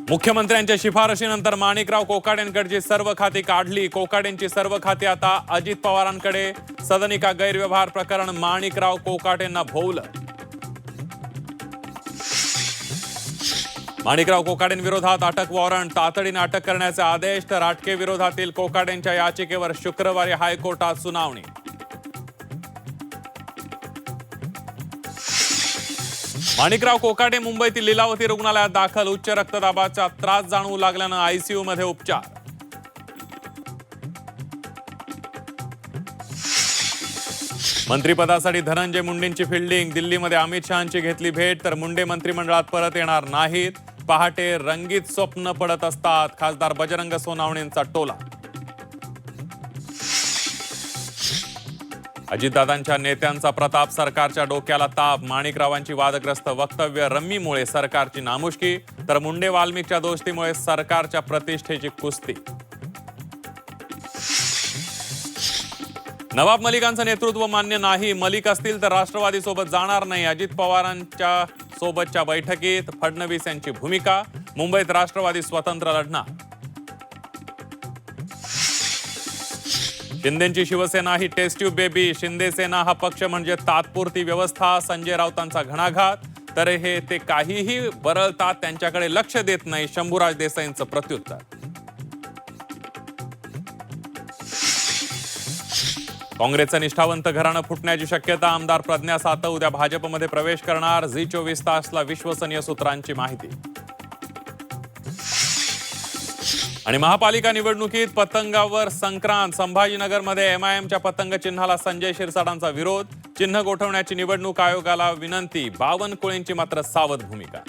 मुख्यमंत्र्यांच्या शिफारशीनंतर माणिकराव कोकाटेंकडची सर्व खाती काढली। कोकाटेंची सर्व खाती आता अजित पवारांकडे। सदनिका गैरव्यवहार प्रकरण माणिकराव कोकाटेंना भोवलं। माणिकराव कोकाटेंविरोधात अटक वॉरंट, तातडीने अटक करण्याचे आदेश। तर आटके विरोधातील कोकाटेंच्या याचिकेवर शुक्रवारी हायकोर्टात सुनावणी। माणिकराव कोकाटे मुंबईतील लीलावती रुग्णालयात दाखल। उच्च रक्तदाबाचा त्रास जाणवू लागल्यानं आयसीयू मध्ये उपचार। मंत्रिपदासाठी धनंजय मुंडेंची फिल्डिंग। दिल्लीमध्ये अमित शहांची घेतली भेट, तर मुंडे मंत्रिमंडळात परत येणार नाहीत। पहाटे रंगीत स्वप्न पडत असतात, खासदार बजरंग सोनावणेंचा टोला। अजितदादांच्या नेत्यांचा प्रताप सरकारच्या डोक्याला ताप। माणिकरावांची वादग्रस्त वक्तव्य रम्मीमुळे सरकारची नामुष्की, तर मुंडे वाल्मिकच्या दोस्तीमुळे सरकारच्या प्रतिष्ठेची कुस्ती। नवाब मलिकांचं नेतृत्व मान्य नाही। मलिक असतील तर राष्ट्रवादी सोबत जाणार नाही। अजित पवारांच्या सोबतच्या बैठकीत फडणवीस यांची भूमिका। मुंबईत राष्ट्रवादी स्वतंत्र लढणार। शिंदेची शिवसेना ही टेस्ट ट्यूब बेबी। शिंदे सेना हा पक्ष म्हणजे तात्पुरती व्यवस्था। संजय राऊतांचा घणाघात, तर हे ते काहीही बरळतात, त्यांच्याकडे लक्ष देत नाही। शंभूराज देसाईंचं प्रत्युत्तर। काँग्रेसचं निष्ठावंत घराणं फुटण्याची शक्यता। आमदार प्रज्ञा सातव उद्या भाजपमध्ये प्रवेश करणार। झी 24 तासला विश्वसनीय सूत्रांची माहिती। आणि महापालिका निवडणुकीत पतंगावर संक्रांत। संभाजीनगरमध्ये एमआयएमच्या पतंग चिन्हाला संजय शिरसाटांचा विरोध। चिन्ह गोठवण्याची निवडणूक आयोगाला विनंती। बावनकुळेंची मात्र सावध भूमिका।